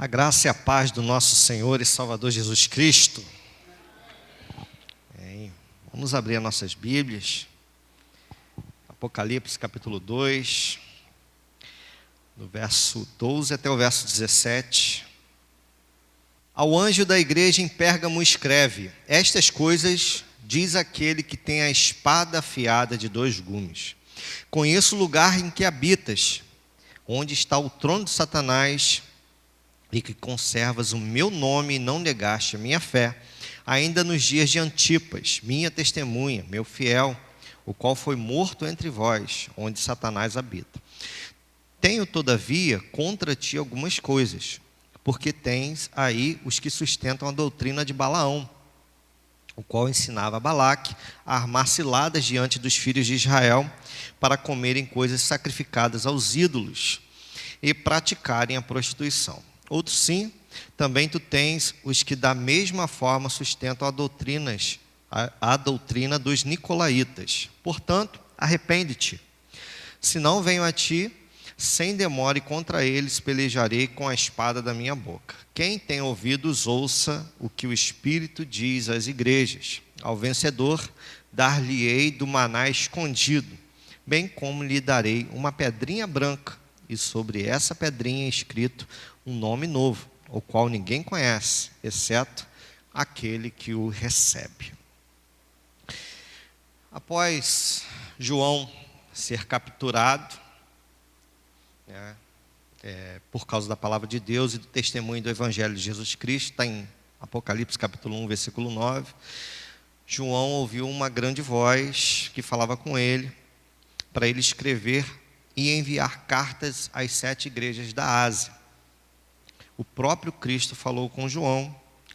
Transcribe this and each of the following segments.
A graça e a paz do nosso Senhor e Salvador Jesus Cristo. Vamos abrir as nossas Bíblias. Apocalipse capítulo 2, do verso 12 até o verso 17. Ao anjo da igreja em Pérgamo escreve: estas coisas diz aquele que tem a espada afiada de 2 gumes. Conheço o lugar em que habitas, onde está o trono de Satanás, e que conservas o meu nome e não negaste a minha fé, ainda nos dias de Antipas, minha testemunha, meu fiel, o qual foi morto entre vós, onde Satanás habita. Tenho, todavia, contra ti algumas coisas, porque tens aí os que sustentam a doutrina de Balaão, o qual ensinava a Balaque a armar ciladas diante dos filhos de Israel, para comerem coisas sacrificadas aos ídolos e praticarem a prostituição. Outro sim, também tu tens os que da mesma forma sustentam a doutrina dos nicolaítas. Portanto, arrepende-te. Se não venho a ti, sem demora, e contra eles pelejarei com a espada da minha boca. Quem tem ouvidos, ouça o que o Espírito diz às igrejas. Ao vencedor, dar-lhe-ei do maná escondido, bem como lhe darei uma pedrinha branca, e sobre essa pedrinha escrito um nome novo, o qual ninguém conhece, exceto aquele que o recebe. Após João ser capturado, por causa da palavra de Deus e do testemunho do Evangelho de Jesus Cristo, está em Apocalipse capítulo 1, versículo 9, João ouviu uma grande voz que falava com ele, para ele escrever e enviar cartas às 7 igrejas da Ásia. O próprio Cristo falou com João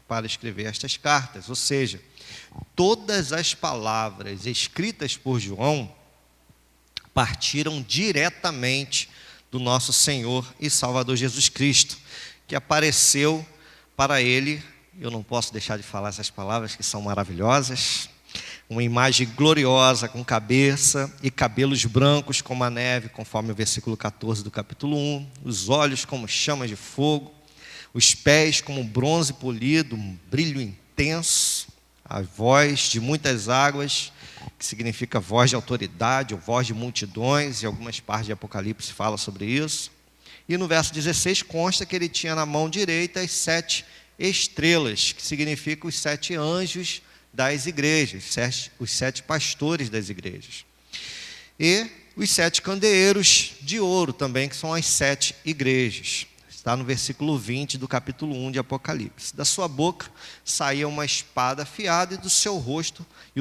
para escrever estas cartas, ou seja, todas as palavras escritas por João partiram diretamente do nosso Senhor e Salvador Jesus Cristo, que apareceu para ele. Eu não posso deixar de falar essas palavras que são maravilhosas. Uma imagem gloriosa, com cabeça e cabelos brancos como a neve, conforme o versículo 14 do capítulo 1, os olhos como chamas de fogo, os pés como bronze polido, um brilho intenso, a voz de muitas águas, que significa voz de autoridade ou voz de multidões, e algumas partes de Apocalipse falam sobre isso. E no verso 16 consta que ele tinha na mão direita as 7 estrelas, que significam os 7 anjos das igrejas, os 7 pastores das igrejas. E os 7 candeeiros de ouro também, que são as 7 igrejas. Está no versículo 20 do capítulo 1 de Apocalipse. Da sua boca saía uma espada afiada, e o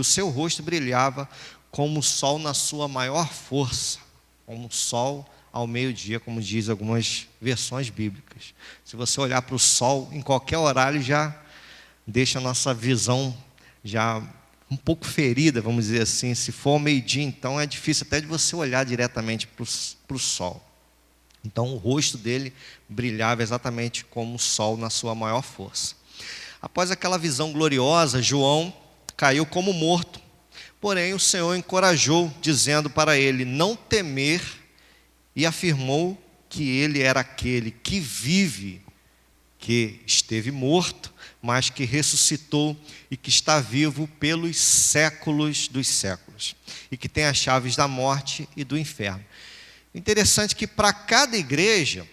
seu rosto brilhava como o sol na sua maior força, como o sol ao meio-dia, como diz algumas versões bíblicas. Se você olhar para o sol em qualquer horário, já deixa a nossa visão já um pouco ferida, vamos dizer assim. Se for ao meio-dia, então é difícil até de você olhar diretamente para o sol. Então o rosto dele brilhava exatamente como o sol na sua maior força. Após aquela visão gloriosa, João caiu como morto. Porém o Senhor encorajou, dizendo para ele não temer, e afirmou que ele era aquele que vive, que esteve morto, mas que ressuscitou e que está vivo pelos séculos dos séculos, e que tem as chaves da morte e do inferno. Interessante que para cada igreja,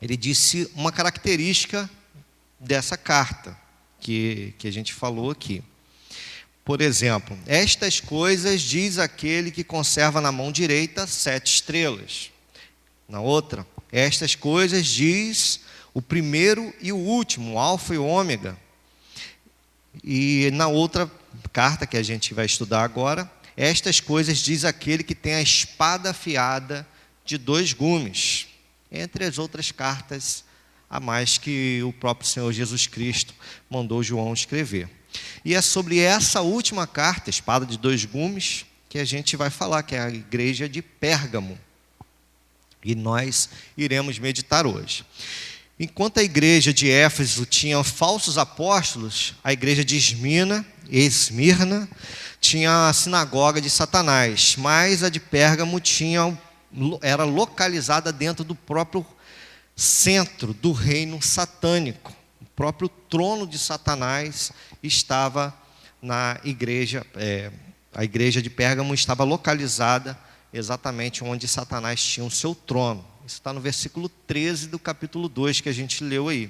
ele disse uma característica dessa carta, que a gente falou aqui. Por exemplo, estas coisas diz aquele que conserva na mão direita 7 estrelas. Na outra, estas coisas diz o primeiro e o último, o alfa e o ômega. E na outra carta que a gente vai estudar agora, estas coisas diz aquele que tem a espada afiada de 2 gumes, entre as outras cartas a mais que o próprio Senhor Jesus Cristo mandou João escrever. E é sobre essa última carta, espada de 2 gumes, que a gente vai falar, que é a igreja de Pérgamo. E nós iremos meditar hoje. Enquanto a igreja de Éfeso tinha falsos apóstolos, a igreja de Esmirna tinha a sinagoga de Satanás, mas a de Pérgamo era localizada dentro do próprio centro do reino satânico. O próprio trono de Satanás estava na igreja, a igreja de Pérgamo estava localizada exatamente onde Satanás tinha o seu trono. Isso está no versículo 13 do capítulo 2 que a gente leu aí.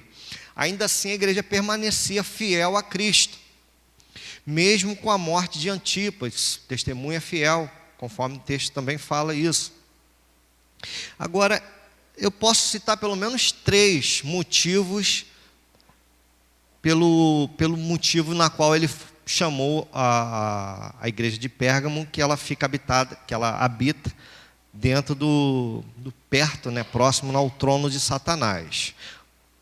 Ainda assim, a igreja permanecia fiel a Cristo, mesmo com a morte de Antipas, testemunha fiel, conforme o texto também fala isso. Agora, eu posso citar pelo menos 3 motivos pelo motivo na qual ele chamou a igreja de Pérgamo, que ela fica habitada, que ela habita dentro do perto, né, próximo ao trono de Satanás.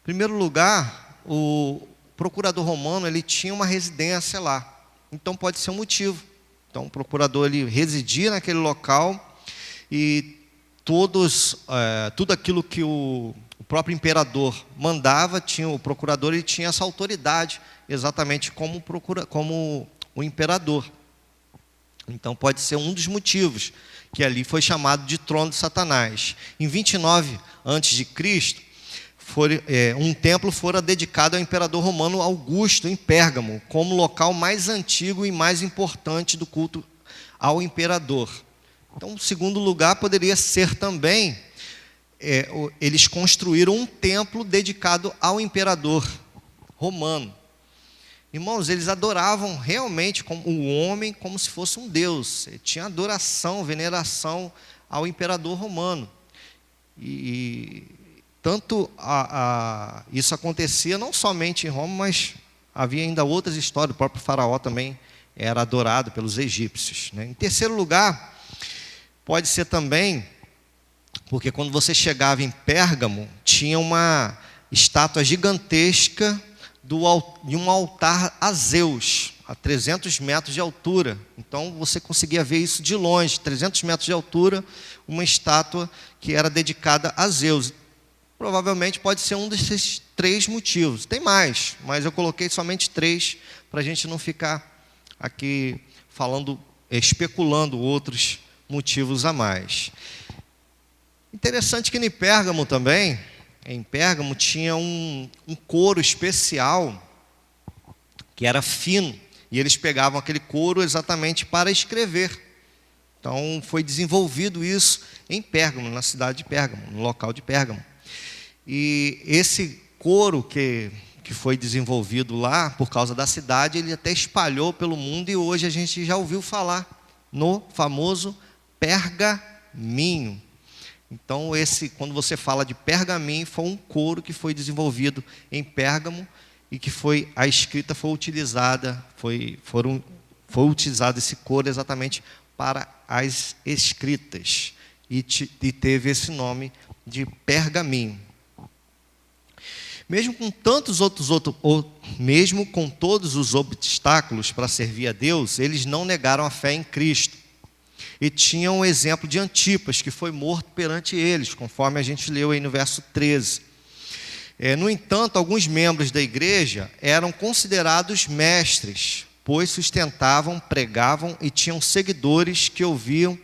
Em primeiro lugar, o procurador romano, ele tinha uma residência lá. Então pode ser um motivo. Então o procurador, ele residia naquele local e tudo aquilo que o próprio imperador mandava, o procurador, ele tinha essa autoridade, exatamente como o imperador. Então pode ser um dos motivos que ali foi chamado de trono de Satanás. Em 29 a.C., um templo fora dedicado ao imperador romano Augusto, em Pérgamo, como local mais antigo e mais importante do culto ao imperador. Então, o segundo lugar poderia ser também, eles construíram um templo dedicado ao imperador romano. Irmãos, eles adoravam realmente o homem como se fosse um deus. Tinha adoração, veneração ao imperador romano. E tanto isso acontecia não somente em Roma, mas havia ainda outras histórias. O próprio faraó também era adorado pelos egípcios, né? Em terceiro lugar, pode ser também porque quando você chegava em Pérgamo, tinha uma estátua gigantesca de um altar a Zeus, a 300 metros de altura. Então você conseguia ver isso de longe, 300 metros de altura, uma estátua que era dedicada a Zeus. Provavelmente pode ser um desses 3 motivos. Tem mais, mas eu coloquei somente 3 para a gente não ficar aqui especulando outros motivos a mais. Interessante que em Pérgamo também, tinha um couro especial que era fino, e eles pegavam aquele couro exatamente para escrever. Então foi desenvolvido isso em Pérgamo, na cidade de Pérgamo, no local de Pérgamo. E esse couro que foi desenvolvido lá, por causa da cidade, ele até espalhou pelo mundo, e hoje a gente já ouviu falar no famoso pergaminho. Então, quando você fala de pergaminho, foi um couro que foi desenvolvido em Pérgamo e que a escrita foi utilizada, foi utilizado esse couro exatamente para as escritas e teve esse nome de pergaminho. Mesmo com todos os obstáculos para servir a Deus, eles não negaram a fé em Cristo. E tinham um exemplo de Antipas, que foi morto perante eles, conforme a gente leu aí no verso 13. No entanto, alguns membros da igreja eram considerados mestres, pois sustentavam, pregavam e tinham seguidores que ouviam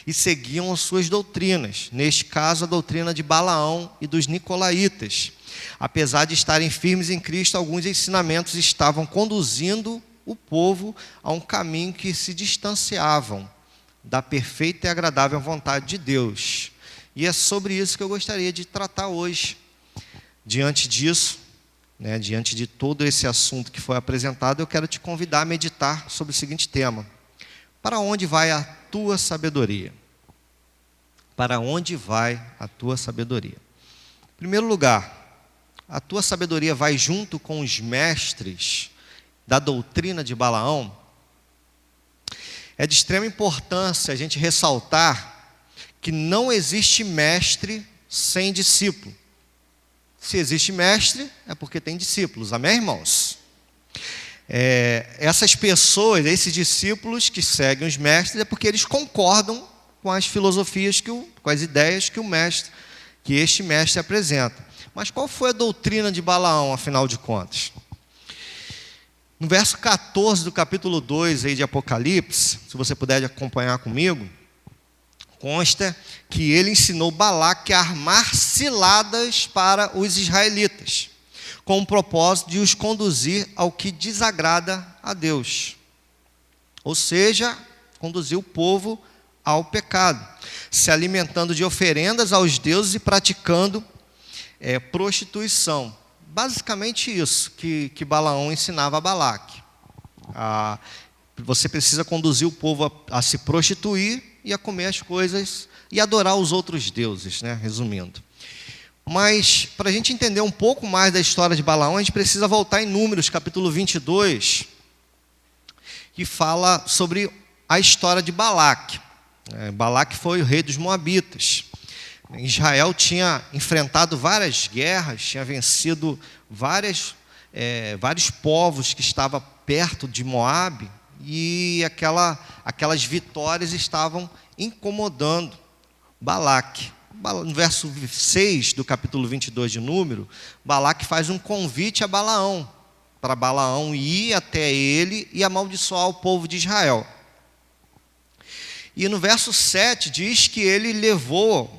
e seguiam as suas doutrinas. Neste caso, a doutrina de Balaão e dos nicolaítas. Apesar de estarem firmes em Cristo, alguns ensinamentos estavam conduzindo o povo a um caminho que se distanciavam da perfeita e agradável vontade de Deus. E é sobre isso que eu gostaria de tratar hoje. Diante disso, diante de todo esse assunto que foi apresentado, eu quero te convidar a meditar sobre o seguinte tema: para onde vai a tua sabedoria? Para onde vai a tua sabedoria? Em primeiro lugar, a tua sabedoria vai junto com os mestres da doutrina de Balaão? É de extrema importância a gente ressaltar que não existe mestre sem discípulo. Se existe mestre, é porque tem discípulos. Amém, irmãos? Essas pessoas, esses discípulos que seguem os mestres, é porque eles concordam com as filosofias, com as ideias que este mestre apresenta. Mas qual foi a doutrina de Balaão, afinal de contas? No verso 14 do capítulo 2 aí de Apocalipse, se você puder acompanhar comigo, consta que ele ensinou Balaque a armar ciladas para os israelitas, com o propósito de os conduzir ao que desagrada a Deus. Ou seja, conduzir o povo ao pecado, se alimentando de oferendas aos deuses e praticando prostituição. Basicamente isso que Balaão ensinava a Balaque. Você precisa conduzir o povo a se prostituir e a comer as coisas e adorar os outros deuses, né? Resumindo. Mas, para a gente entender um pouco mais da história de Balaão, a gente precisa voltar em Números, capítulo 22, que fala sobre a história de Balaque. Balaque foi o rei dos Moabitas. Israel tinha enfrentado várias guerras, tinha vencido vários povos que estavam perto de Moabe, e aquelas vitórias estavam incomodando Balaque. No verso 6 do capítulo 22 de Número, Balaque faz um convite a Balaão, para Balaão ir até ele e amaldiçoar o povo de Israel. E no verso 7 diz que ele levou,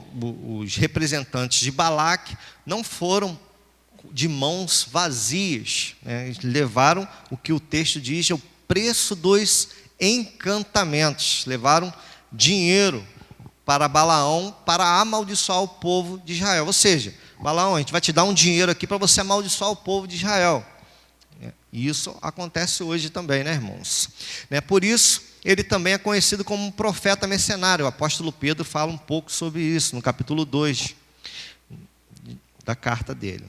os representantes de Balaque não foram de mãos vazias, né? Eles levaram o que o texto diz é o preço dos encantamentos, levaram dinheiro para Balaão para amaldiçoar o povo de Israel. Ou seja, Balaão, a gente vai te dar um dinheiro aqui para você amaldiçoar o povo de Israel. E isso acontece hoje também, né, irmãos? Por isso, ele também é conhecido como um profeta mercenário. O apóstolo Pedro fala um pouco sobre isso no capítulo 2 da carta dele.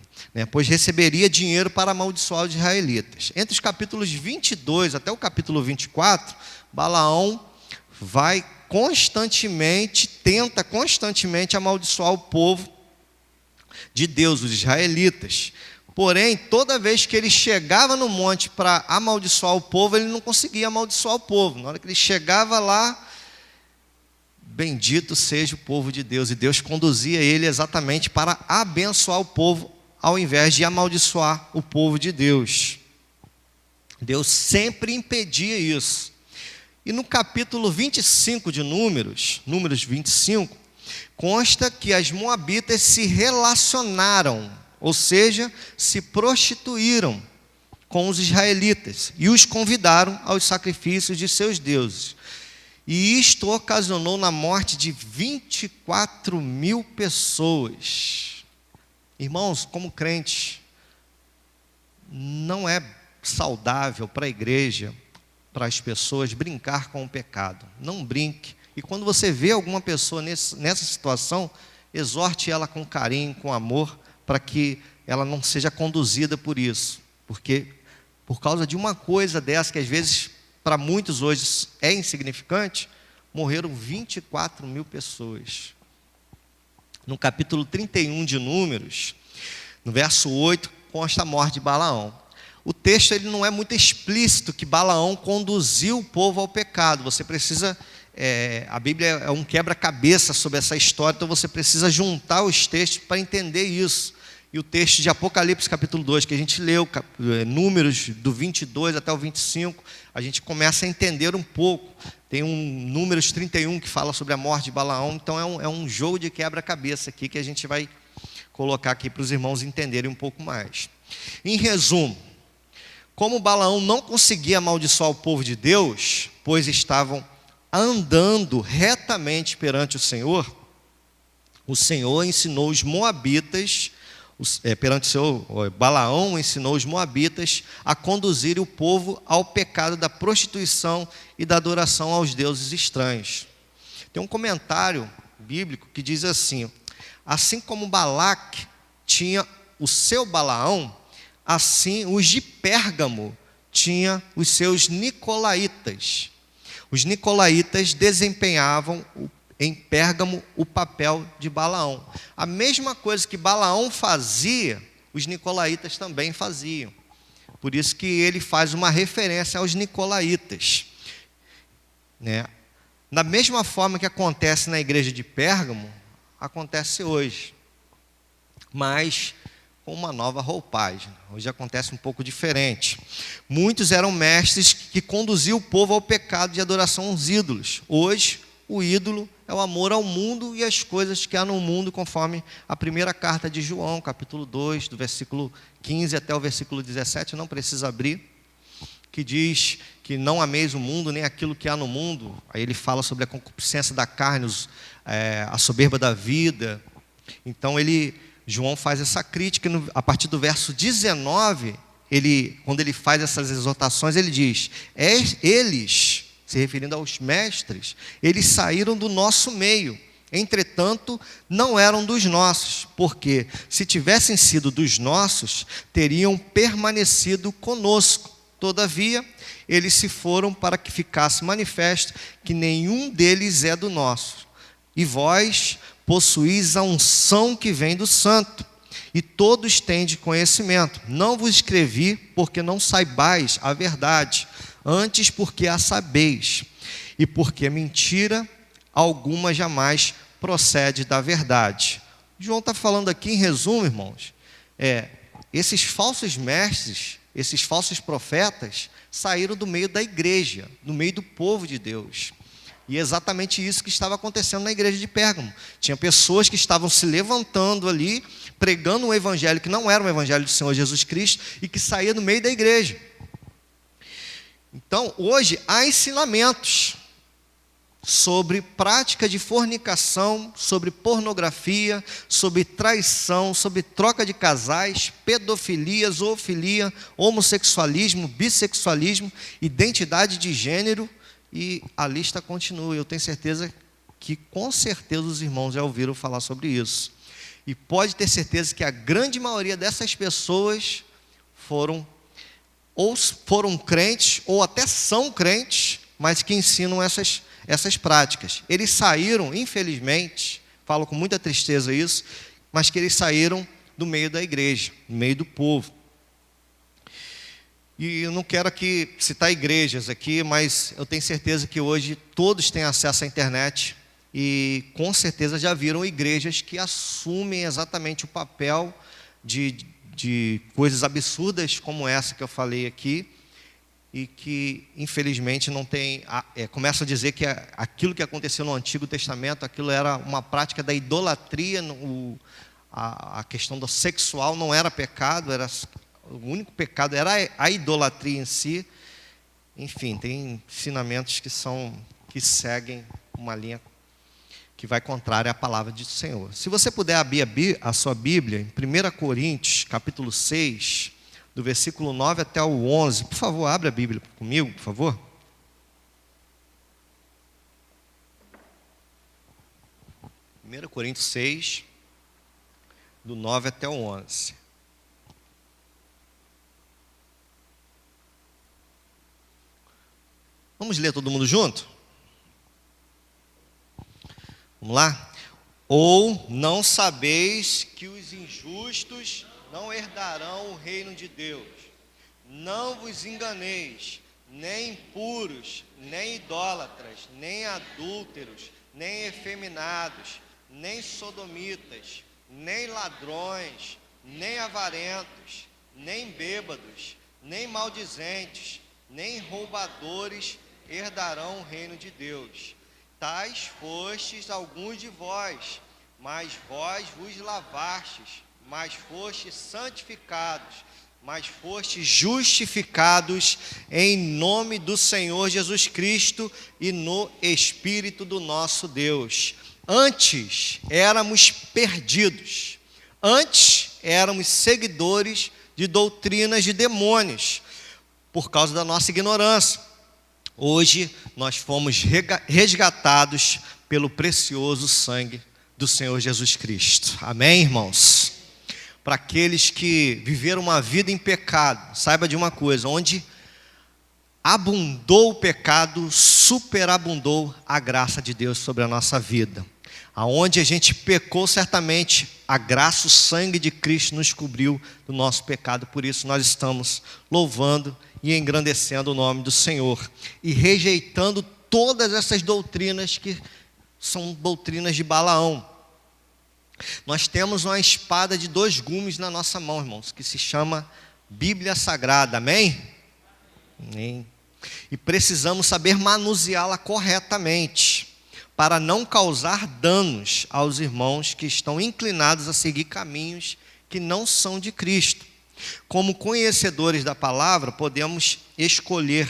Pois receberia dinheiro para amaldiçoar os israelitas. Entre os capítulos 22 até o capítulo 24, Balaão tenta constantemente amaldiçoar o povo de Deus, os israelitas. Porém, toda vez que ele chegava no monte para amaldiçoar o povo, ele não conseguia amaldiçoar o povo. Na hora que ele chegava lá, bendito seja o povo de Deus. E Deus conduzia ele exatamente para abençoar o povo, ao invés de amaldiçoar o povo de Deus. Deus sempre impedia isso. E no capítulo 25 de Números 25, consta que as moabitas se relacionaram, ou seja, se prostituíram com os israelitas e os convidaram aos sacrifícios de seus deuses. E isto ocasionou na morte de 24.000 pessoas. Irmãos, como crentes, não é saudável para a igreja, para as pessoas, brincar com o pecado. Não brinque. E quando você vê alguma pessoa nessa situação, exorte ela com carinho, com amor, para que ela não seja conduzida por isso. Porque por causa de uma coisa dessa, que às vezes para muitos hoje é insignificante, morreram 24.000 pessoas. No capítulo 31 de Números, no verso 8, consta a morte de Balaão. O texto ele não é muito explícito que Balaão conduziu o povo ao pecado. Você precisa, a Bíblia é um quebra-cabeça sobre essa história, então você precisa juntar os textos para entender isso. E o texto de Apocalipse capítulo 2, que a gente leu, Números do 22 até o 25, a gente começa a entender um pouco. Tem um Números 31 que fala sobre a morte de Balaão, então é um jogo de quebra-cabeça aqui que a gente vai colocar aqui para os irmãos entenderem um pouco mais. Em resumo, como Balaão não conseguia amaldiçoar o povo de Deus, pois estavam andando retamente perante o Senhor ensinou os moabitas, perante o Senhor, Balaão ensinou os moabitas a conduzir o povo ao pecado da prostituição e da adoração aos deuses estranhos. Tem um comentário bíblico que diz assim: assim como Balaque tinha o seu Balaão, assim os de Pérgamo tinham os seus nicolaítas. Os nicolaítas desempenhavam em Pérgamo o papel de Balaão. A mesma coisa que Balaão fazia, os nicolaítas também faziam. Por isso que ele faz uma referência aos nicolaítas. Da mesma forma que acontece na igreja de Pérgamo, acontece hoje. Mas com uma nova roupagem. Hoje acontece um pouco diferente. Muitos eram mestres que conduziam o povo ao pecado de adoração aos ídolos. Hoje, o ídolo é o amor ao mundo e às coisas que há no mundo, conforme a primeira carta de João, capítulo 2, do versículo 15 até o versículo 17, não precisa abrir, que diz que não ameis o mundo, nem aquilo que há no mundo. Aí ele fala sobre a concupiscência da carne, a soberba da vida. Então João faz essa crítica, a partir do verso 19, quando ele faz essas exortações, ele diz, eles, se referindo aos mestres, eles saíram do nosso meio, entretanto, não eram dos nossos, porque se tivessem sido dos nossos, teriam permanecido conosco. Todavia, eles se foram para que ficasse manifesto que nenhum deles é do nosso. E vós possuís a unção que vem do Santo, e todos têm de conhecimento. Não vos escrevi porque não saibais a verdade, antes porque a sabeis, e porque mentira alguma jamais procede da verdade. João está falando aqui, em resumo, irmãos, esses falsos mestres, esses falsos profetas, saíram do meio da igreja, do meio do povo de Deus. E é exatamente isso que estava acontecendo na igreja de Pérgamo. Tinha pessoas que estavam se levantando ali, pregando um evangelho que não era um evangelho do Senhor Jesus Cristo, e que saía do meio da igreja. Então, hoje, há ensinamentos sobre prática de fornicação, sobre pornografia, sobre traição, sobre troca de casais, pedofilia, zoofilia, homossexualismo, bissexualismo, identidade de gênero, e a lista continua. Eu tenho certeza que, com certeza, os irmãos já ouviram falar sobre isso. E pode ter certeza que a grande maioria dessas pessoas foram crentes, ou até são crentes, mas que ensinam essas práticas. Eles saíram, infelizmente, falo com muita tristeza isso, mas que eles saíram do meio da igreja, do meio do povo. E eu não quero aqui citar igrejas aqui, mas eu tenho certeza que hoje todos têm acesso à internet e com certeza já viram igrejas que assumem exatamente o papel de coisas absurdas como essa que eu falei aqui, e que infelizmente não tem, começam a dizer que aquilo que aconteceu no Antigo Testamento, aquilo era uma prática da idolatria, a questão do sexual não era pecado, o único pecado era a idolatria em si. Enfim, tem ensinamentos que seguem uma linha que vai contrária à palavra do Senhor. Se você puder abrir a sua Bíblia, em 1 Coríntios, capítulo 6, do versículo 9 até o 11. Por favor, abre a Bíblia comigo, por favor. 1 Coríntios 6, do 9 até o 11. Vamos ler todo mundo junto? Vamos lá? Ou não sabeis que os injustos não herdarão o reino de Deus? Não vos enganeis, nem impuros, nem idólatras, nem adúlteros, nem efeminados, nem sodomitas, nem ladrões, nem avarentos, nem bêbados, nem maldizentes, nem roubadores herdarão o reino de Deus. Tais fostes alguns de vós, mas vós vos lavastes, mas fostes santificados, mas fostes justificados em nome do Senhor Jesus Cristo e no Espírito do nosso Deus. Antes éramos perdidos, antes éramos seguidores de doutrinas de demônios, por causa da nossa ignorância. Hoje nós fomos resgatados pelo precioso sangue do Senhor Jesus Cristo. Amém, irmãos? Para aqueles que viveram uma vida em pecado, saiba de uma coisa: onde abundou o pecado, superabundou a graça de Deus sobre a nossa vida. Aonde a gente pecou, certamente a graça, o sangue de Cristo nos cobriu do nosso pecado. Por isso nós estamos louvando e engrandecendo o nome do Senhor e rejeitando todas essas doutrinas que são doutrinas de Balaão. Nós temos uma espada de 2 gumes na nossa mão, irmãos, que se chama Bíblia Sagrada, amém? Amém. E precisamos saber manuseá-la corretamente, para não causar danos aos irmãos que estão inclinados a seguir caminhos que não são de Cristo. Como conhecedores da palavra, podemos escolher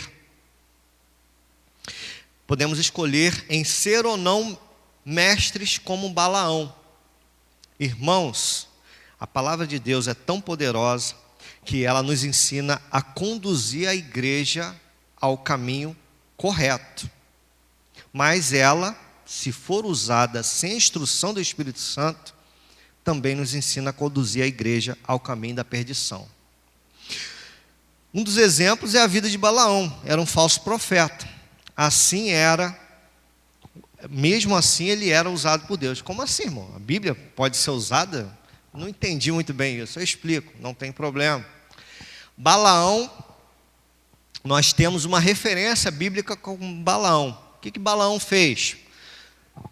em ser ou não mestres como Balaão. Irmãos, a palavra de Deus é tão poderosa que ela nos ensina a conduzir a igreja ao caminho correto. Mas ela, se for usada sem a instrução do Espírito Santo, também nos ensina a conduzir a igreja ao caminho da perdição. Um dos exemplos é a vida de Balaão. Era um falso profeta. Mesmo assim ele era usado por Deus. Como assim, irmão? A Bíblia pode ser usada? Não entendi muito bem isso. Eu explico, não tem problema. Balaão, nós temos uma referência bíblica com Balaão. O que Balaão fez?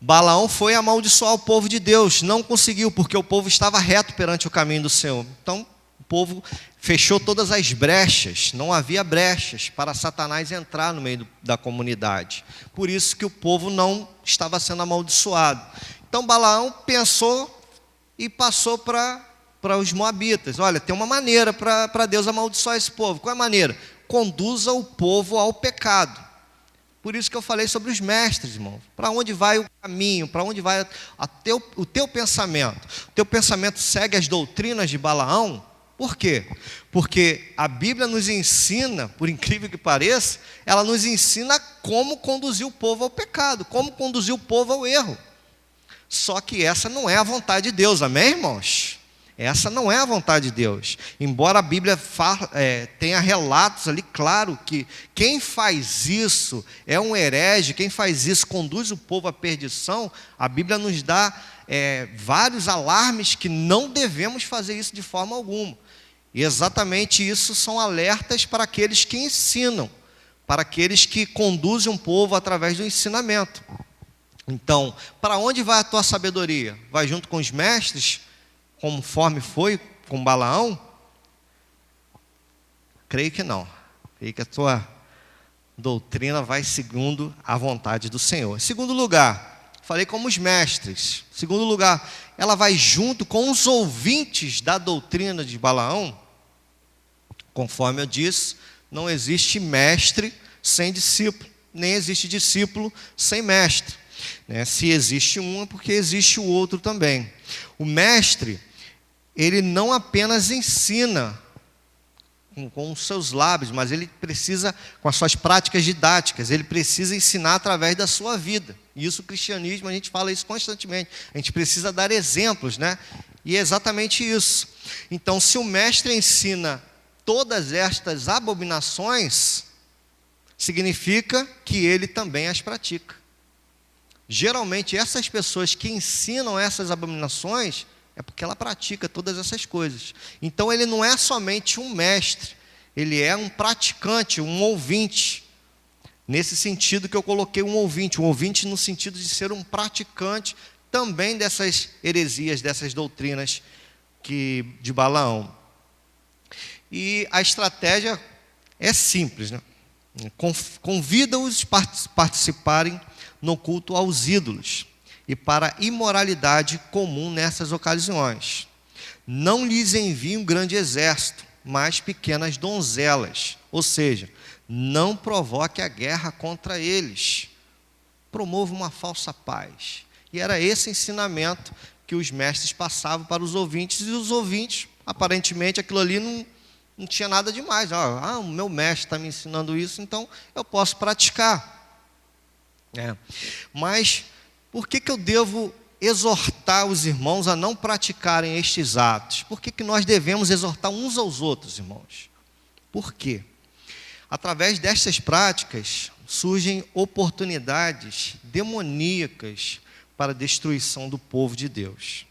Balaão foi amaldiçoar o povo de Deus. Não conseguiu, porque o povo estava reto perante o caminho do Senhor. Então, o povo fechou todas as brechas. Não havia brechas para Satanás entrar no meio da comunidade. Por isso que o povo não estava sendo amaldiçoado. Então, Balaão pensou e passou para os moabitas. Olha, tem uma maneira para Deus amaldiçoar esse povo. Qual é a maneira? Conduza o povo ao pecado. Por isso que eu falei sobre os mestres, irmão. Para onde vai o caminho? Para onde vai o teu pensamento? O teu pensamento segue as doutrinas de Balaão? Por quê? Porque a Bíblia nos ensina, por incrível que pareça, ela nos ensina como conduzir o povo ao pecado, como conduzir o povo ao erro. Só que essa não é a vontade de Deus, amém, irmãos? Essa não é a vontade de Deus. Embora a Bíblia tenha relatos ali, claro, que quem faz isso é um herege, quem faz isso conduz o povo à perdição, a Bíblia nos dá vários alarmes que não devemos fazer isso de forma alguma. E exatamente isso são alertas para aqueles que ensinam, para aqueles que conduzem um povo através do ensinamento. Então, para onde vai a tua sabedoria? Vai junto com os mestres? Conforme foi com Balaão? Creio que não. Creio que a tua doutrina vai segundo a vontade do Senhor. Em segundo lugar, falei como os mestres. Em segundo lugar, ela vai junto com os ouvintes da doutrina de Balaão. Conforme eu disse, não existe mestre sem discípulo, nem existe discípulo sem mestre. Se existe um, é porque existe o outro também. O mestre, ele não apenas ensina com os seus lábios, mas ele precisa, com as suas práticas didáticas, ele precisa ensinar através da sua vida. E isso, o cristianismo, a gente fala isso constantemente. A gente precisa dar exemplos, né? E é exatamente isso. Então, se o mestre ensina todas estas abominações, significa que ele também as pratica. Geralmente, essas pessoas que ensinam essas abominações, é porque ela pratica todas essas coisas. Então, ele não é somente um mestre, ele é um praticante, um ouvinte. Nesse sentido que eu coloquei um ouvinte no sentido de ser um praticante também dessas heresias, dessas doutrinas de Balaão. E a estratégia é simples, né? Convida-os a participarem no culto aos ídolos e para a imoralidade comum nessas ocasiões. Não lhes envie um grande exército, mas pequenas donzelas. Ou seja, não provoque a guerra contra eles. Promova uma falsa paz. E era esse ensinamento que os mestres passavam para os ouvintes. E os ouvintes, aparentemente, aquilo ali não tinha nada demais. O meu mestre está me ensinando isso, então eu posso praticar. Mas por que eu devo exortar os irmãos a não praticarem estes atos? Por que nós devemos exortar uns aos outros, irmãos? Por quê? Através destas práticas surgem oportunidades demoníacas para a destruição do povo de Deus.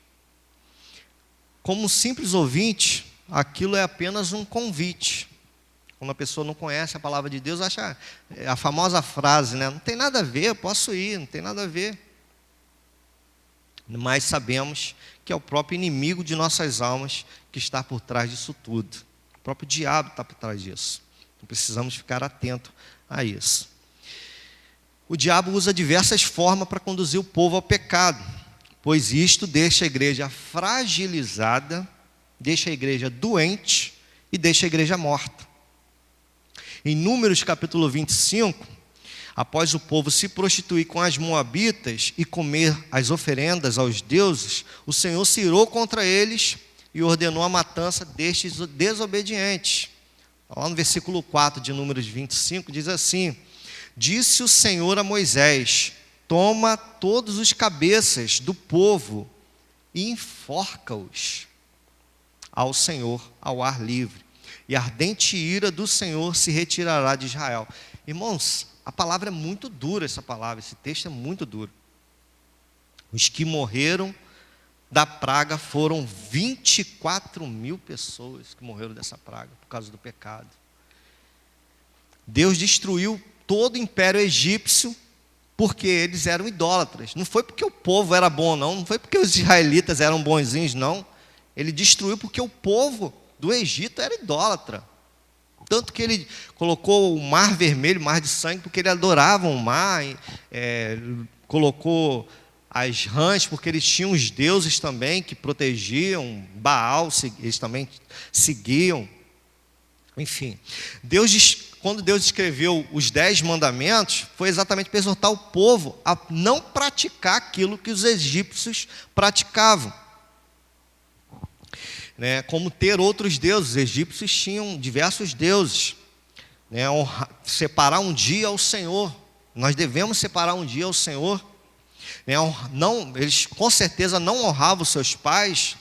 Como um simples ouvinte, aquilo é apenas um convite. Quando a pessoa não conhece a palavra de Deus, acha a famosa frase, né? Não tem nada a ver, eu posso ir, não tem nada a ver. Mas sabemos que é o próprio inimigo de nossas almas que está por trás disso tudo. O próprio diabo está por trás disso. Então precisamos ficar atentos a isso. o diabo usa diversas formas para conduzir o povo ao pecado, pois isto deixa a igreja fragilizada, deixa a igreja doente e deixa a igreja morta. Em Números capítulo 25, após o povo se prostituir com as moabitas e comer as oferendas aos deuses, o Senhor se irou contra eles e ordenou a matança destes desobedientes. Lá no versículo 4 de Números 25 diz assim: disse o Senhor a Moisés: toma todos os cabeças do povo e enforca-os ao Senhor ao ar livre, e a ardente ira do Senhor se retirará de Israel. Irmãos, a palavra é muito dura, essa palavra, esse texto é muito duro. Os que morreram da praga foram 24.000 pessoas que morreram dessa praga por causa do pecado. Deus destruiu todo o império egípcio porque eles eram idólatras. Não foi porque o povo era bom, não foi porque os israelitas eram bonzinhos, não. Ele destruiu porque o povo do Egito era idólatra. Tanto que ele colocou o mar vermelho, mar de sangue, porque eles adoravam o mar, colocou as rãs, porque eles tinham os deuses também que protegiam, Baal, eles também seguiam. Enfim, quando Deus escreveu os 10 mandamentos, foi exatamente para exortar o povo a não praticar aquilo que os egípcios praticavam. Como ter outros deuses. Os egípcios tinham diversos deuses. Separar um dia ao Senhor. Nós devemos separar um dia ao Senhor. Eles com certeza não honravam os seus pais,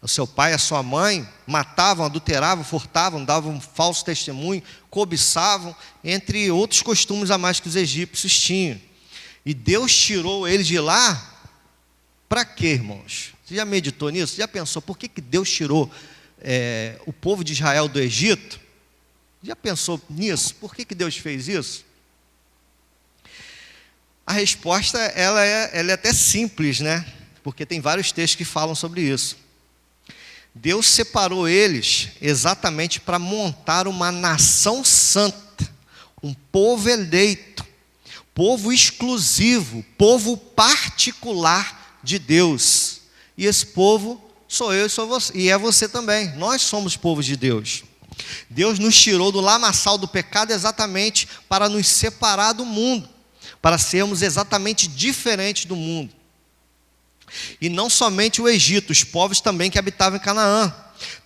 o seu pai, a sua mãe, matavam, adulteravam, furtavam, davam falso testemunho, cobiçavam, entre outros costumes a mais que os egípcios tinham. E Deus tirou eles de lá, para quê, irmãos? Você já meditou nisso? Você já pensou por que Deus tirou o povo de Israel do Egito? Já pensou nisso? Por que Deus fez isso? A resposta ela é até simples, porque tem vários textos que falam sobre isso. Deus separou eles exatamente para montar uma nação santa, um povo eleito, povo exclusivo, povo particular de Deus. E esse povo sou eu e sou você, e é você também. Nós somos povo de Deus. Deus nos tirou do lamaçal do pecado exatamente para nos separar do mundo, para sermos exatamente diferentes do mundo. E não somente o Egito, os povos também que habitavam em Canaã,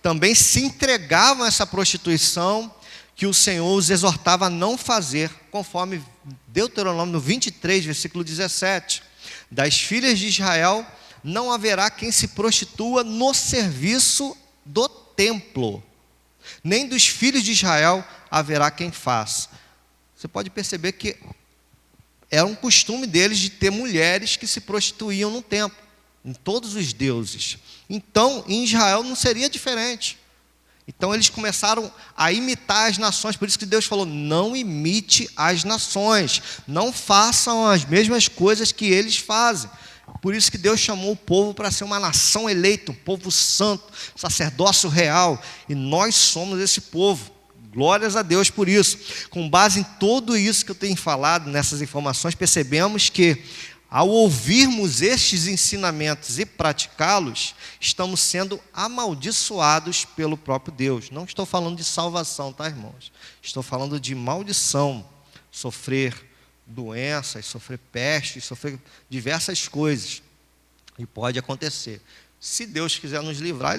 também se entregavam a essa prostituição que o Senhor os exortava a não fazer, conforme Deuteronômio 23, versículo 17. Das filhas de Israel não haverá quem se prostitua no serviço do templo, nem dos filhos de Israel haverá quem faça. Você pode perceber que era um costume deles de ter mulheres que se prostituíam no templo, em todos os deuses. Então, em Israel não seria diferente. Então, eles começaram a imitar as nações. Por isso que Deus falou: não imite as nações, não façam as mesmas coisas que eles fazem. Por isso que Deus chamou o povo para ser uma nação eleita, um povo santo, sacerdócio real. E nós somos esse povo. Glórias a Deus por isso. Com base em tudo isso que eu tenho falado, nessas informações, percebemos que, ao ouvirmos estes ensinamentos e praticá-los, estamos sendo amaldiçoados pelo próprio Deus. Não estou falando de salvação, tá, irmãos? Estou falando de maldição, sofrer doenças, sofrer peste, sofrer diversas coisas. E pode acontecer. Se Deus quiser nos livrar,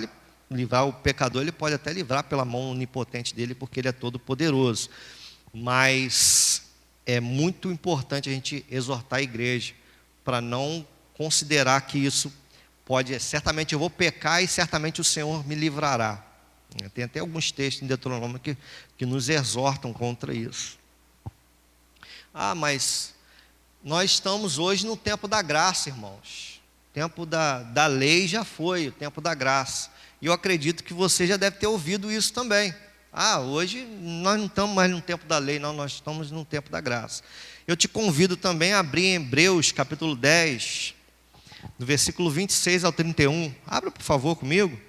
livrar o pecador, Ele pode até livrar pela mão onipotente dEle, porque Ele é todo poderoso. Mas é muito importante a gente exortar a igreja para não considerar que isso pode, certamente eu vou pecar e certamente o Senhor me livrará. Tem até alguns textos em Deuteronômio que nos exortam contra isso. Mas nós estamos hoje no tempo da graça, irmãos. O tempo da lei já foi, o tempo da graça. E eu acredito que você já deve ter ouvido isso também. Hoje nós não estamos mais no tempo da lei, não, nós estamos no tempo da graça. Eu te convido também a abrir em Hebreus, capítulo 10, do versículo 26 ao 31. Abra, por favor, comigo.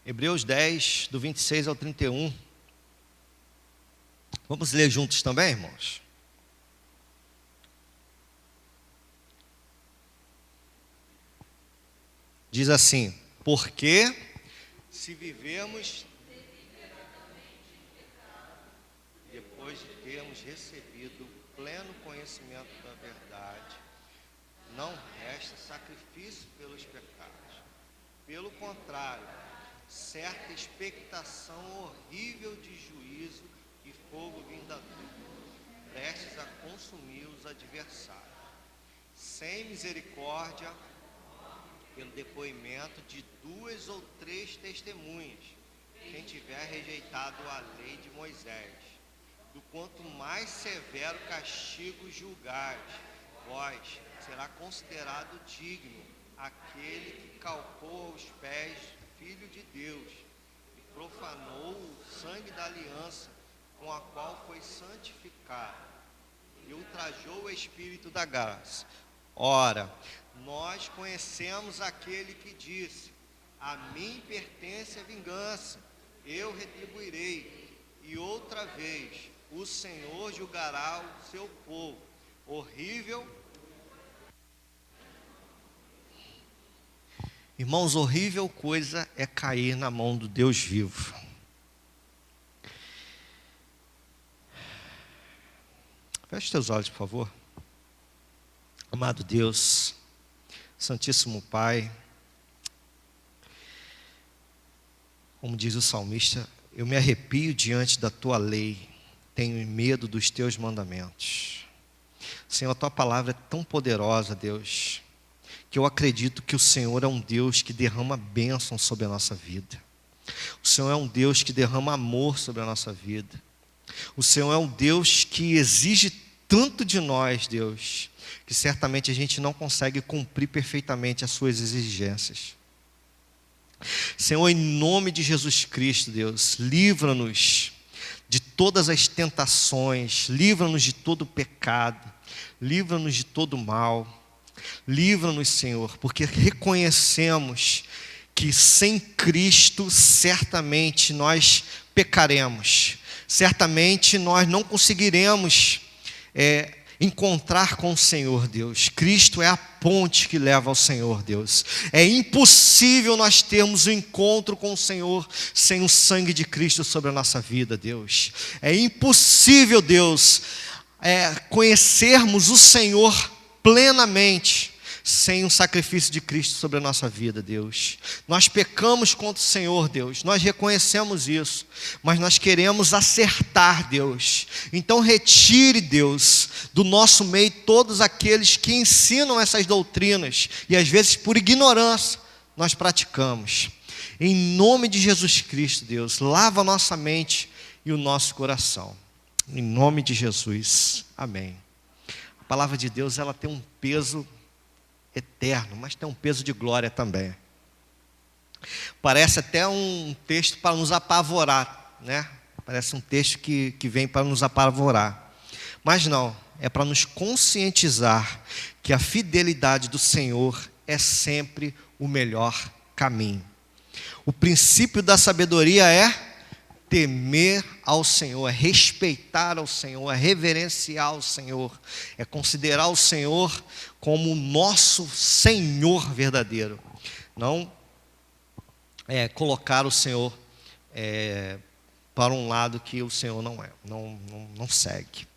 Hebreus 10, do 26 ao 31. Vamos ler juntos também, irmãos? Diz assim: porque se vivemos depois de termos recebido pleno conhecimento da verdade, não resta sacrifício pelos pecados. Pelo contrário, certa expectação horrível de juízo e fogo vindouro, prestes a consumir os adversários. Sem misericórdia, pelo depoimento de 2 ou 3 testemunhas, quem tiver rejeitado a lei de Moisés, do quanto mais severo castigo julgares, vós será considerado digno aquele que calcou aos pés do Filho de Deus e profanou o sangue da aliança com a qual foi santificado e ultrajou o Espírito da graça. Ora, nós conhecemos aquele que disse: a mim pertence a vingança, eu retribuirei, e outra vez o Senhor julgará o seu povo. Horrível. Irmãos, horrível coisa é cair na mão do Deus vivo. Feche teus olhos, por favor. Amado Deus, Santíssimo Pai, como diz o salmista, eu me arrepio diante da tua lei, tenho medo dos teus mandamentos. Senhor, a tua palavra é tão poderosa, Deus, que eu acredito que o Senhor é um Deus que derrama bênção sobre a nossa vida. O Senhor é um Deus que derrama amor sobre a nossa vida. O Senhor é um Deus que exige tanto de nós, Deus, que certamente a gente não consegue cumprir perfeitamente as suas exigências. Senhor, em nome de Jesus Cristo, Deus, livra-nos de todas as tentações, livra-nos de todo o pecado, livra-nos de todo o mal, livra-nos, Senhor, porque reconhecemos que sem Cristo certamente nós pecaremos, certamente nós não conseguiremos encontrar com o Senhor, Deus. Cristo é a ponte que leva ao Senhor, Deus. É impossível nós termos um encontro com o Senhor sem o sangue de Cristo sobre a nossa vida, Deus. É impossível, Deus, conhecermos o Senhor plenamente sem o sacrifício de Cristo sobre a nossa vida, Deus. Nós pecamos contra o Senhor, Deus, nós reconhecemos isso, mas nós queremos acertar, Deus. Então retire, Deus, do nosso meio todos aqueles que ensinam essas doutrinas e às vezes por ignorância nós praticamos. Em nome de Jesus Cristo, Deus, lava a nossa mente e o nosso coração. Em nome de Jesus, amém. A palavra de Deus, ela tem um peso eterno, mas tem um peso de glória também. Parece até um texto para nos apavorar, né? Parece um texto que vem para nos apavorar. Mas não, é para nos conscientizar que a fidelidade do Senhor é sempre o melhor caminho. O princípio da sabedoria é temer ao Senhor, é respeitar ao Senhor, é reverenciar ao Senhor, é considerar o Senhor como o nosso Senhor verdadeiro. Não colocar o Senhor para um lado que o Senhor não segue.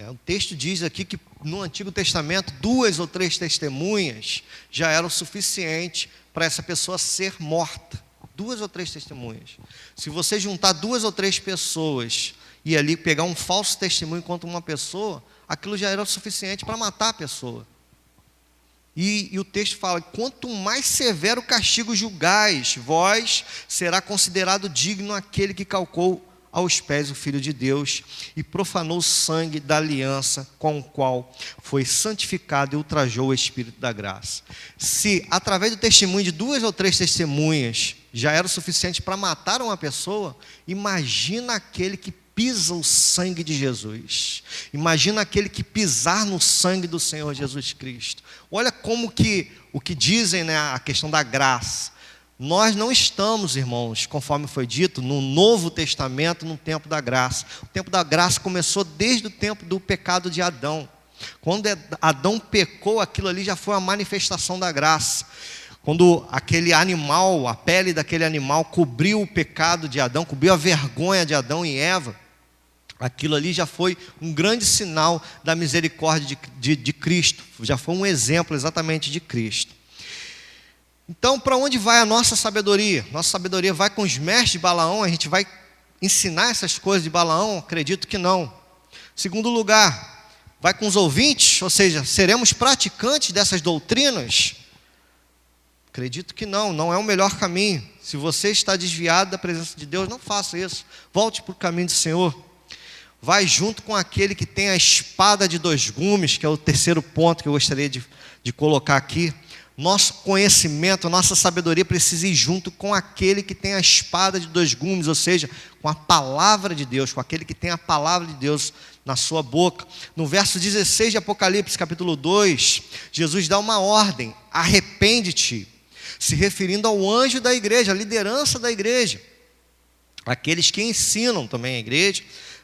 O texto diz aqui que no Antigo Testamento 2 ou 3 testemunhas já eram suficiente para essa pessoa ser morta. 2 ou 3 testemunhas. Se você juntar 2 ou 3 pessoas e ali pegar um falso testemunho contra uma pessoa, aquilo já era o suficiente para matar a pessoa. E o texto fala: quanto mais severo castigo julgais, vós será considerado digno aquele que calcou aos pés o Filho de Deus e profanou o sangue da aliança com o qual foi santificado e ultrajou o Espírito da graça. Se através do testemunho de 2 ou 3 testemunhas já era o suficiente para matar uma pessoa, imagina aquele que pisa o sangue de Jesus. Imagina aquele que pisar no sangue do Senhor Jesus Cristo. Olha como que o que dizem, né, a questão da graça. Nós não estamos, irmãos, conforme foi dito, no Novo Testamento, no tempo da graça. O tempo da graça começou desde o tempo do pecado de Adão. Quando Adão pecou, aquilo ali já foi a manifestação da graça. Quando aquele animal, a pele daquele animal cobriu o pecado de Adão, cobriu a vergonha de Adão e Eva, aquilo ali já foi um grande sinal da misericórdia de Cristo. Já foi um exemplo exatamente de Cristo. Então, para onde vai a nossa sabedoria? Nossa sabedoria vai com os mestres de Balaão? A gente vai ensinar essas coisas de Balaão? Acredito que não. Segundo lugar, vai com os ouvintes? Ou seja, seremos praticantes dessas doutrinas? Acredito que não, não é o melhor caminho. Se você está desviado da presença de Deus, não faça isso. Volte para o caminho do Senhor. Vai junto com aquele que tem a espada de dois gumes, que é o terceiro ponto que eu gostaria de colocar aqui. Nosso conhecimento, nossa sabedoria precisa ir junto com aquele que tem a espada de dois gumes, ou seja, com a palavra de Deus, com aquele que tem a palavra de Deus na sua boca. No verso 16 de Apocalipse, capítulo 2, Jesus dá uma ordem: arrepende-te, se referindo ao anjo da igreja, a liderança da igreja, aqueles que ensinam também a igreja.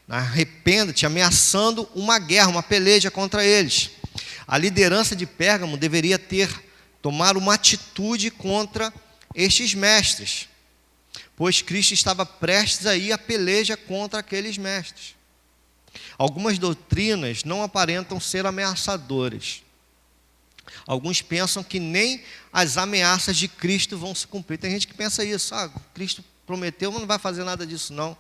Arrependa-te, ameaçando uma guerra, uma peleja contra eles. A liderança de Pérgamo deveria tomar uma atitude contra estes mestres, pois Cristo estava prestes a ir à peleja contra aqueles mestres. Algumas doutrinas não aparentam ser ameaçadoras. Alguns pensam que nem as ameaças de Cristo vão se cumprir. Tem gente que pensa isso: Cristo prometeu, mas não vai fazer nada disso não.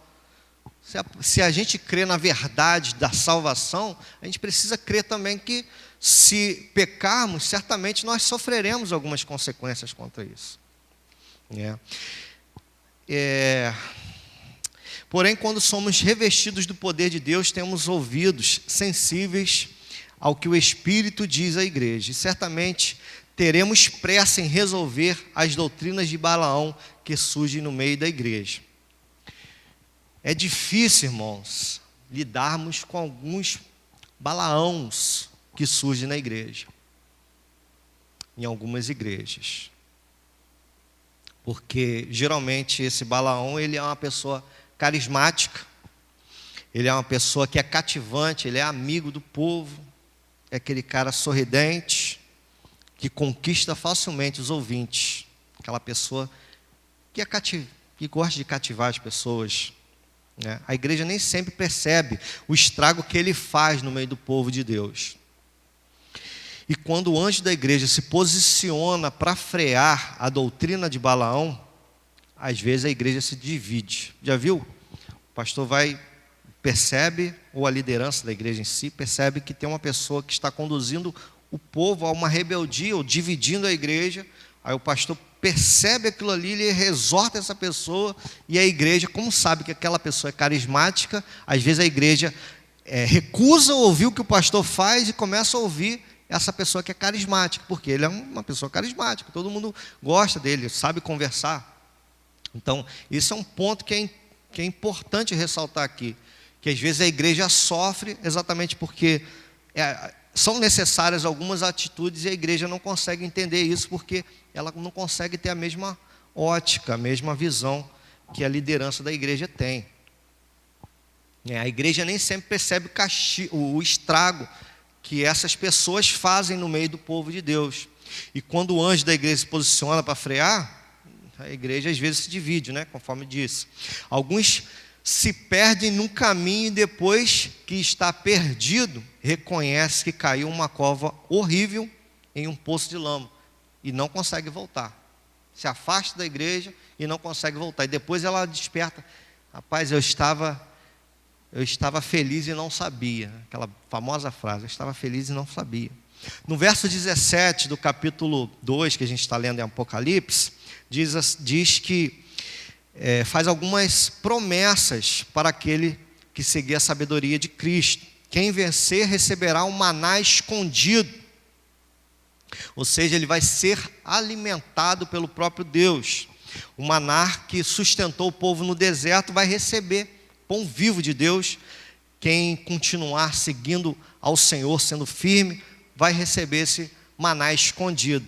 Se a gente crê na verdade da salvação, a gente precisa crer também que, se pecarmos, certamente nós sofreremos algumas consequências contra isso. Porém, quando somos revestidos do poder de Deus, temos ouvidos sensíveis ao que o Espírito diz à igreja. E certamente teremos pressa em resolver as doutrinas de Balaão que surgem no meio da igreja. É difícil, irmãos, lidarmos com alguns Balaãos que surgem na igreja, em algumas igrejas. Porque geralmente esse Balaão, ele é uma pessoa carismática, ele é uma pessoa que é cativante, ele é amigo do povo, é aquele cara sorridente, que conquista facilmente os ouvintes, aquela pessoa que gosta de cativar as pessoas. A igreja nem sempre percebe o estrago que ele faz no meio do povo de Deus. E quando o anjo da igreja se posiciona para frear a doutrina de Balaão, às vezes a igreja se divide. Já viu? O pastor percebe, ou a liderança da igreja em si, percebe que tem uma pessoa que está conduzindo o povo a uma rebeldia, ou dividindo a igreja. Aí o pastor percebe aquilo ali, ele exorta essa pessoa, e a igreja, como sabe que aquela pessoa é carismática, às vezes a igreja recusa ouvir o que o pastor faz e começa a ouvir essa pessoa que é carismática, porque ele é uma pessoa carismática, todo mundo gosta dele, sabe conversar. Então, isso é um ponto que é importante ressaltar aqui, que às vezes a igreja sofre exatamente porque são necessárias algumas atitudes e a igreja não consegue entender isso, porque ela não consegue ter a mesma ótica, a mesma visão que a liderança da igreja tem. A igreja nem sempre percebe o estrago que essas pessoas fazem no meio do povo de Deus. E quando o anjo da igreja se posiciona para frear, a igreja às vezes se divide, conforme disse. Alguns se perdem num caminho e depois que está perdido, reconhece que caiu uma cova horrível em um poço de lama e não consegue voltar. Se afasta da igreja e não consegue voltar. E depois ela desperta: rapaz, eu estava feliz e não sabia. Aquela famosa frase: eu estava feliz e não sabia. No verso 17 do capítulo 2, que a gente está lendo em Apocalipse, diz que faz algumas promessas para aquele que seguir a sabedoria de Cristo. Quem vencer receberá um maná escondido. Ou seja, ele vai ser alimentado pelo próprio Deus. O maná que sustentou o povo no deserto vai receber pão vivo de Deus. Quem continuar seguindo ao Senhor, sendo firme, vai receber esse maná escondido.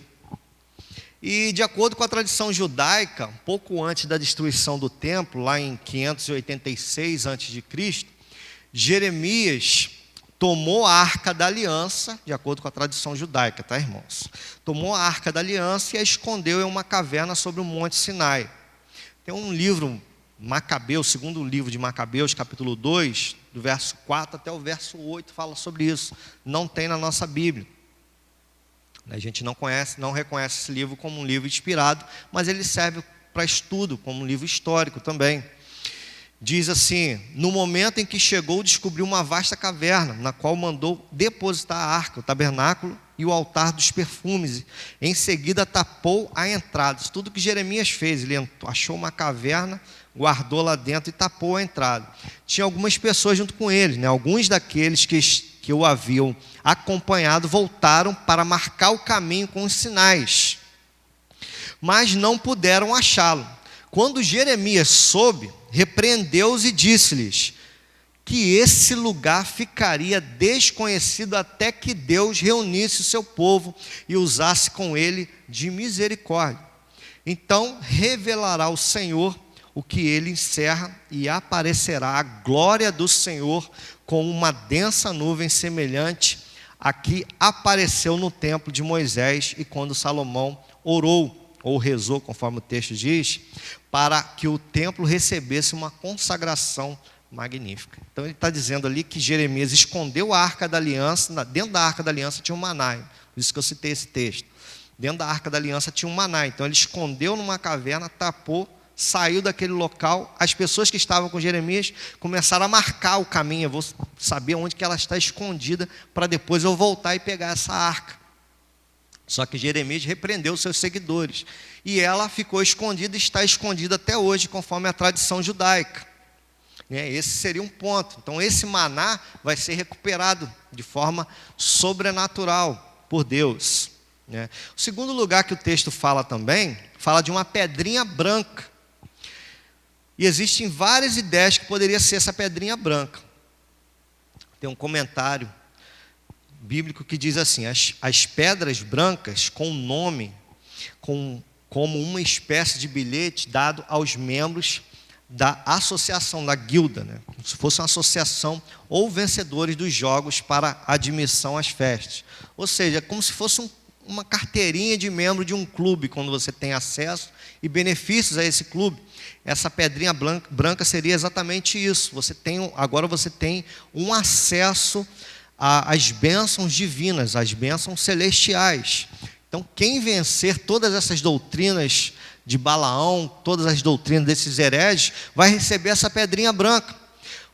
E de acordo com a tradição judaica, pouco antes da destruição do templo, lá em 586 a.C., Jeremias tomou a Arca da Aliança, de acordo com a tradição judaica, tá, irmãos? Tomou a Arca da Aliança e a escondeu em uma caverna sobre o Monte Sinai. Tem um livro, Macabeus, segundo livro de Macabeus, capítulo 2, do verso 4 até o verso 8, fala sobre isso. Não tem na nossa Bíblia. A gente não reconhece esse livro como um livro inspirado, mas ele serve para estudo, como um livro histórico também. Diz assim: no momento em que chegou, descobriu uma vasta caverna, na qual mandou depositar a arca, o tabernáculo e o altar dos perfumes. Em seguida tapou a entrada. Isso tudo que Jeremias fez, ele achou uma caverna, guardou lá dentro e tapou a entrada. Tinha algumas pessoas junto com ele, né? Alguns daqueles que o haviam acompanhado voltaram para marcar o caminho com os sinais, mas não puderam achá-lo. Quando Jeremias soube, repreendeu-os e disse-lhes que esse lugar ficaria desconhecido até que Deus reunisse o seu povo e usasse com ele de misericórdia. Então revelará o Senhor o que ele encerra, e aparecerá a glória do Senhor com uma densa nuvem semelhante a que apareceu no templo de Moisés, e quando Salomão orou, ou rezou, conforme o texto diz, para que o templo recebesse uma consagração magnífica. Então ele está dizendo ali que Jeremias escondeu a Arca da Aliança, dentro da Arca da Aliança tinha um maná, por isso que eu citei esse texto. Dentro da Arca da Aliança tinha um maná, então ele escondeu numa caverna, tapou, saiu daquele local. As pessoas que estavam com Jeremias começaram a marcar o caminho. Eu vou saber onde que ela está escondida, para depois eu voltar e pegar essa arca. Só que Jeremias repreendeu os seus seguidores, e ela ficou escondida e está escondida até hoje, conforme a tradição judaica. Esse seria um ponto. Então esse maná vai ser recuperado de forma sobrenatural por Deus. O segundo lugar que o texto fala também, fala de uma pedrinha branca. E existem várias ideias que poderia ser essa pedrinha branca. Tem um comentário bíblico que diz assim: as pedras brancas com nome, como uma espécie de bilhete dado aos membros da associação, da guilda, como se fosse uma associação ou vencedores dos jogos para admissão às festas. Ou seja, como se fosse uma carteirinha de membro de um clube, quando você tem acesso e benefícios a esse clube. Essa pedrinha branca seria exatamente isso. Agora você tem um acesso às bênçãos divinas, às bênçãos celestiais. Então, quem vencer todas essas doutrinas de Balaão, todas as doutrinas desses hereges, vai receber essa pedrinha branca,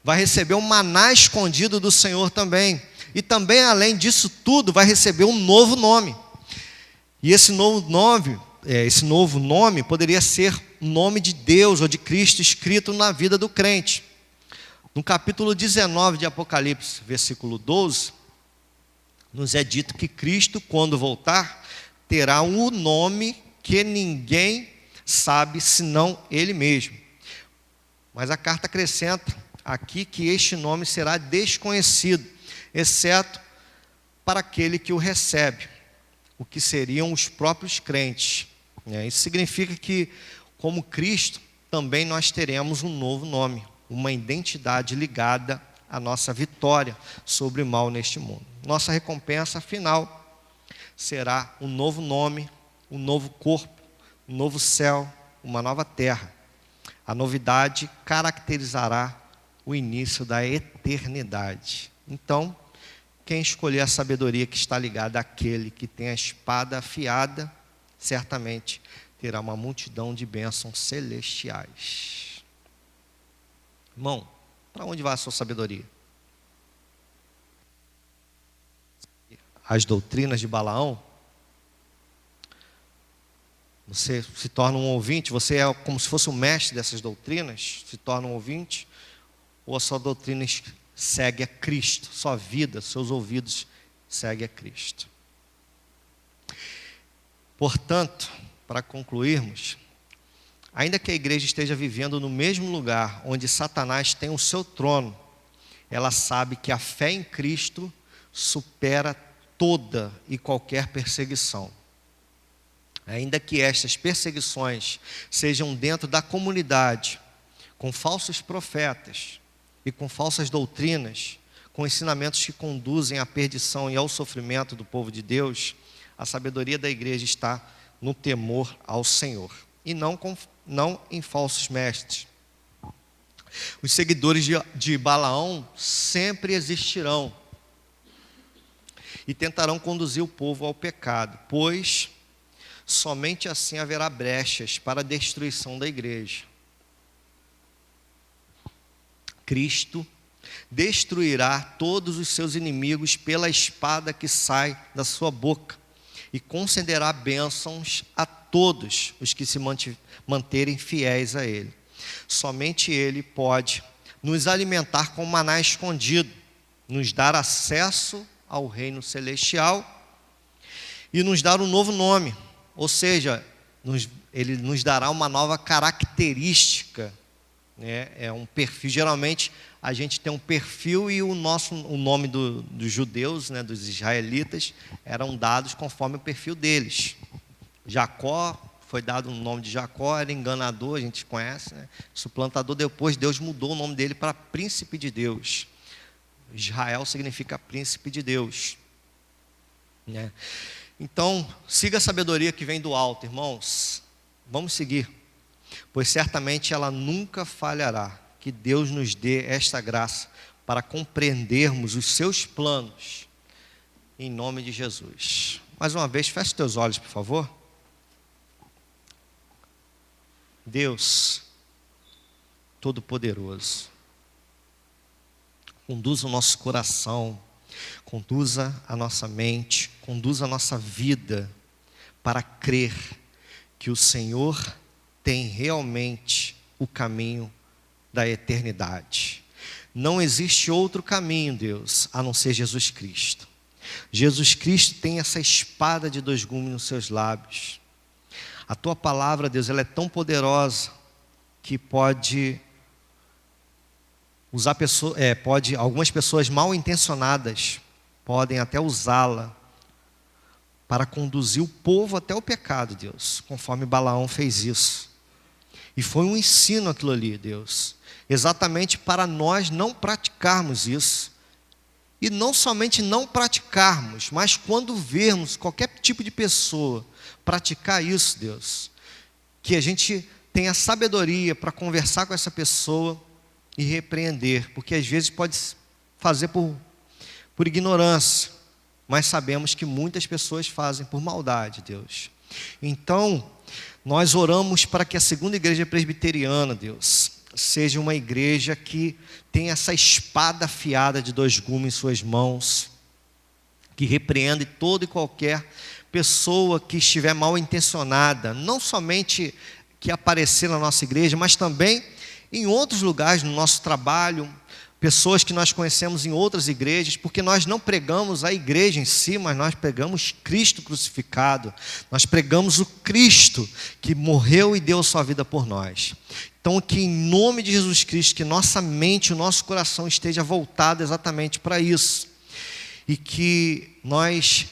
vai receber um maná escondido do Senhor também. E também, além disso tudo, vai receber um novo nome. E esse novo nome poderia ser o nome de Deus ou de Cristo escrito na vida do crente. No capítulo 19 de Apocalipse, versículo 12, nos é dito que Cristo, quando voltar, terá um nome que ninguém sabe senão Ele mesmo. Mas a carta acrescenta aqui que este nome será desconhecido, exceto para aquele que o recebe, o que seriam os próprios crentes. Isso significa que, como Cristo, também nós teremos um novo nome, uma identidade ligada à nossa vitória sobre o mal neste mundo. Nossa recompensa final será um novo nome, um novo corpo, um novo céu, uma nova terra. A novidade caracterizará o início da eternidade. Então, quem escolher a sabedoria que está ligada àquele que tem a espada afiada, certamente terá uma multidão de bênçãos celestiais. Irmão, para onde vai a sua sabedoria? As doutrinas de Balaão? Você se torna um ouvinte? Você é como se fosse um mestre dessas doutrinas? Se torna um ouvinte? Ou a sua doutrina segue a Cristo? Sua vida, seus ouvidos seguem a Cristo? Portanto, para concluirmos, ainda que a igreja esteja vivendo no mesmo lugar onde Satanás tem o seu trono, ela sabe que a fé em Cristo supera toda e qualquer perseguição. Ainda que estas perseguições sejam dentro da comunidade, com falsos profetas e com falsas doutrinas, com ensinamentos que conduzem à perdição e ao sofrimento do povo de Deus, a sabedoria da igreja está no temor ao Senhor, e não em falsos mestres. Os seguidores de Balaão sempre existirão e tentarão conduzir o povo ao pecado, pois somente assim haverá brechas para a destruição da igreja. Cristo destruirá todos os seus inimigos pela espada que sai da sua boca e concederá bênçãos a todos os que se manterem fiéis a Ele. Somente Ele pode nos alimentar com maná escondido, nos dar acesso ao reino celestial e nos dar um novo nome, ou seja, Ele nos dará uma nova característica, né? É um perfil. Geralmente a gente tem um perfil e o nome dos judeus, né, dos israelitas, eram dados conforme o perfil deles. Jacó, foi dado o nome de Jacó, era enganador, a gente conhece, né? Suplantador. Depois Deus mudou o nome dele para príncipe de Deus. Israel significa príncipe de Deus, né? Então, siga a sabedoria que vem do alto, irmãos. Vamos seguir, pois certamente ela nunca falhará. Que Deus nos dê esta graça para compreendermos os seus planos, em nome de Jesus. Mais uma vez, feche teus olhos, por favor. Deus Todo-Poderoso, conduza o nosso coração, conduza a nossa mente, conduza a nossa vida para crer que o Senhor tem realmente o caminho da eternidade. Não existe outro caminho, Deus, a não ser Jesus Cristo. Jesus Cristo tem essa espada de dois gumes nos seus lábios. A tua palavra, Deus, ela é tão poderosa que pode usar algumas pessoas mal intencionadas podem até usá-la para conduzir o povo até o pecado, Deus, conforme Balaão fez isso. E foi um ensino aquilo ali, Deus, exatamente para nós não praticarmos isso. E não somente não praticarmos, mas quando vermos qualquer tipo de pessoa praticar isso, Deus, que a gente tenha sabedoria para conversar com essa pessoa e repreender, porque às vezes pode fazer por ignorância, mas sabemos que muitas pessoas fazem por maldade, Deus. Então, nós oramos para que a segunda igreja presbiteriana, Deus, seja uma igreja que tenha essa espada afiada de dois gumes em suas mãos, que repreende toda e qualquer pessoa que estiver mal intencionada, não somente que aparecer na nossa igreja, mas também em outros lugares, no nosso trabalho, pessoas que nós conhecemos em outras igrejas, porque nós não pregamos a igreja em si, mas nós pregamos Cristo crucificado, nós pregamos o Cristo que morreu e deu sua vida por nós. Então, que em nome de Jesus Cristo, que nossa mente, o nosso coração esteja voltado exatamente para isso, e que nós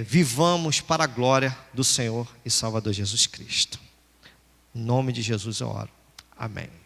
vivamos para a glória do Senhor e Salvador Jesus Cristo. Em nome de Jesus eu oro. Amém.